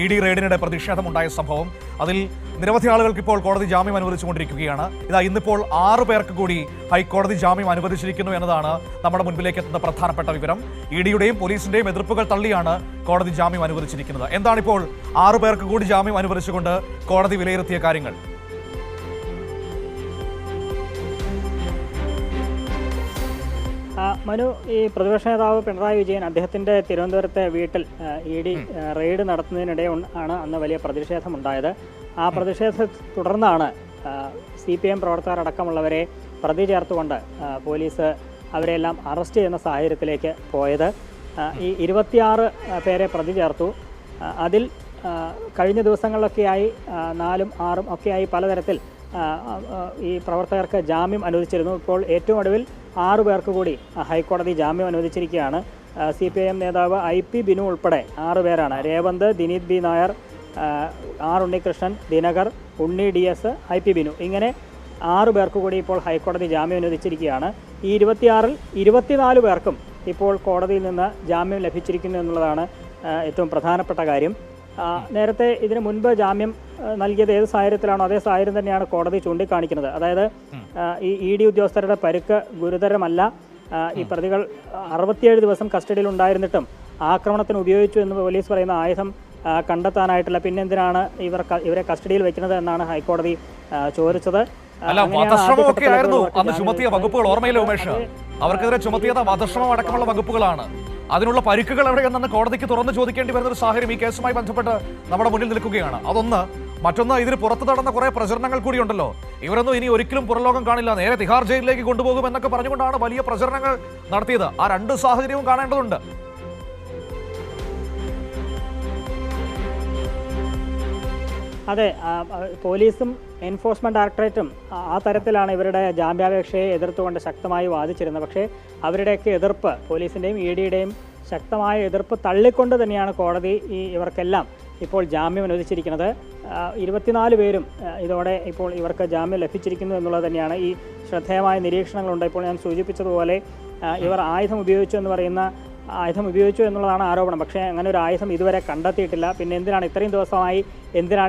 ED റെയ്ഡിനിടെ പ്രതിഷേധമുണ്ടായ സംഭവം. അതിൽ നിരവധി ആളുകൾക്ക് ഇപ്പോൾ കോടതി ജാമ്യം അനുവദിച്ചുകൊണ്ടിരിക്കുകയാണ്. ഇന്നിപ്പോൾ 6 പേർക്ക് കൂടി ഹൈക്കോടതി ജാമ്യം അനുവദിച്ചിരിക്കുന്നു എന്നതാണ് നമ്മുടെ മുൻപിലേക്ക് എത്തുന്ന പ്രധാനപ്പെട്ട വിവരം. EDയുടെയും പോലീസിന്റെയും എതിർപ്പുകൾ തള്ളിയാണ് കോടതി ജാമ്യം അനുവദിച്ചിരിക്കുന്നത്. എന്താണിപ്പോൾ 6 പേർക്ക് കൂടി ജാമ്യം അനുവദിച്ചുകൊണ്ട് കോടതി വിലയിരുത്തിയ കാര്യങ്ങൾ? മനു, ഈ പ്രതിപക്ഷ നേതാവ് പിണറായി വിജയൻ അദ്ദേഹത്തിൻ്റെ തിരുവനന്തപുരത്തെ വീട്ടിൽ ED റെയ്ഡ് നടത്തുന്നതിനിടെ ആണ് അന്ന് വലിയ പ്രതിഷേധമുണ്ടായത്. ആ പ്രതിഷേധത്തെ തുടർന്നാണ് CPM പ്രവർത്തകരടക്കമുള്ളവരെ പ്രതി ചേർത്തുകൊണ്ട് പോലീസ് അവരെല്ലാം അറസ്റ്റ് ചെയ്യുന്ന സാഹചര്യത്തിലേക്ക് പോയത്. ഈ 26 പേരെ പ്രതി ചേർത്തു. അതിൽ കഴിഞ്ഞ ദിവസങ്ങളിലൊക്കെയായി 4ഉം 6ഉം ഒക്കെയായി പലതരത്തിൽ ഈ പ്രവർത്തകർക്ക് ജാമ്യം അനുവദിച്ചിരുന്നു. ഇപ്പോൾ ഏറ്റവും ഒടുവിൽ 6 പേർക്ക് കൂടി ഹൈക്കോടതി ജാമ്യം അനുവദിച്ചിരിക്കുകയാണ്. CPIM നേതാവ് IP ബിനു ഉൾപ്പെടെ 6 പേരാണ്. രേവന്ത്, ദിനീത് B നായർ, R ഉണ്ണികൃഷ്ണൻ, ദിനകർ, ഉണ്ണി DS, IP ബിനു, ഇങ്ങനെ 6 പേർക്ക് കൂടി ഇപ്പോൾ ഹൈക്കോടതി ജാമ്യം അനുവദിച്ചിരിക്കുകയാണ്. ഈ 26-ൽ 24 പേർക്കും ഇപ്പോൾ കോടതിയിൽ നിന്ന് ജാമ്യം ലഭിച്ചിരിക്കുന്നു എന്നുള്ളതാണ് ഏറ്റവും പ്രധാനപ്പെട്ട കാര്യം. നേരത്തെ ഇതിനു മുൻപ് ജാമ്യം നൽകിയത് ഏത് സാഹചര്യത്തിലാണോ അതേ സാഹചര്യം തന്നെയാണ് കോടതി ചൂണ്ടിക്കാണിക്കുന്നത്. അതായത് ഈ ED ഉദ്യോഗസ്ഥരുടെ പരിക്ക് ഗുരുതരമല്ല. ഈ പ്രതികൾ 67 ദിവസം കസ്റ്റഡിയിൽ ഉണ്ടായിരുന്നിട്ടും ആക്രമണത്തിന് ഉപയോഗിച്ചു എന്ന് പോലീസ് പറയുന്ന ആയുധം കണ്ടെത്താനായിട്ടില്ല. പിന്നെ എന്തിനാണ് ഇവരെ കസ്റ്റഡിയിൽ വെക്കുന്നത് എന്നാണ് ഹൈക്കോടതി ചോദിച്ചത്. അന്ന് ചുമത്തിയ വകുപ്പുകൾ ഓർമ്മയില്ല ഉമേഷ്? അവർക്കെതിരെ ചുമത്തിയത് വധശ്രമം അടക്കമുള്ള വകുപ്പുകളാണ്. അതിനുള്ള പരിക്കുകൾ എവിടെയെന്ന് കോടതിക്ക് തുറന്നു ചോദിക്കേണ്ടി വരുന്ന ഒരു സാഹചര്യം ഈ കേസുമായി ബന്ധപ്പെട്ട് നമ്മുടെ മുന്നിൽ നിൽക്കുകയാണ്. അതൊന്ന്. മറ്റൊന്ന്, ഇതിന് പുറത്തു നടന്ന കുറെ പ്രചരണങ്ങൾ കൂടിയുണ്ടല്ലോ. ഇവരൊന്നും ഇനി ഒരിക്കലും പുറലോകം കാണില്ല, നേരെ തിഹാർ ജയിലിലേക്ക് കൊണ്ടുപോകും എന്നൊക്കെ പറഞ്ഞുകൊണ്ടാണ് വലിയ പ്രചരണങ്ങൾ നടത്തിയത്. ആ 2 സാഹചര്യവും കാണേണ്ടതുണ്ട്. അതെ, പോലീസും എൻഫോഴ്സ്മെന്റ് ഡയറക്ടറേറ്റും ആ തരത്തിലാണ് ഇവരുടെ ജാമ്യാപേക്ഷയെ എതിർത്തുകൊണ്ട് ശക്തമായി വാദിച്ചിരുന്നത്. പക്ഷേ അവരുടെയൊക്കെ എതിർപ്പ്, പോലീസിൻ്റെയും EDയുടെയും ശക്തമായ എതിർപ്പ് തള്ളിക്കൊണ്ട് തന്നെയാണ് കോടതി ഇവർക്കെല്ലാം ഇപ്പോൾ ജാമ്യം അനുവദിച്ചിരിക്കുന്നത്. 24 പേരും ഇതോടെ ഇപ്പോൾ ഇവർക്ക് ജാമ്യം ലഭിച്ചിരിക്കുന്നു എന്നുള്ളത് തന്നെയാണ്. ഈ ശ്രദ്ധേയമായ നിരീക്ഷണങ്ങളുണ്ട്. ഇപ്പോൾ ഞാൻ സൂചിപ്പിച്ചതുപോലെ ഇവർ ആയുധം ഉപയോഗിച്ചു എന്നുള്ളതാണ് ആരോപണം. പക്ഷേ അങ്ങനെ ഒരു ആയുധം ഇതുവരെ കണ്ടെത്തിയിട്ടില്ല. പിന്നെ എന്തിനാണ് ഇത്രയും ദിവസമായി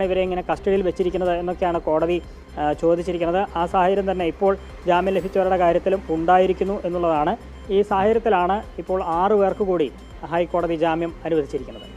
ഇവരെ ഇങ്ങനെ കസ്റ്റഡിയിൽ വെച്ചിരിക്കുന്നത് എന്നൊക്കെയാണ് കോടതി ചോദിച്ചിരിക്കുന്നത്. ആ സാഹചര്യം തന്നെ ഇപ്പോൾ ജാമ്യം ലഭിച്ചവരുടെ കാര്യത്തിലും ഉണ്ടായിരിക്കുന്നു എന്നുള്ളതാണ്. ഈ സാഹചര്യത്തിലാണ് ഇപ്പോൾ 6 പേർക്ക് കൂടി ഹൈക്കോടതി ജാമ്യം അനുവദിച്ചിരിക്കുന്നത്.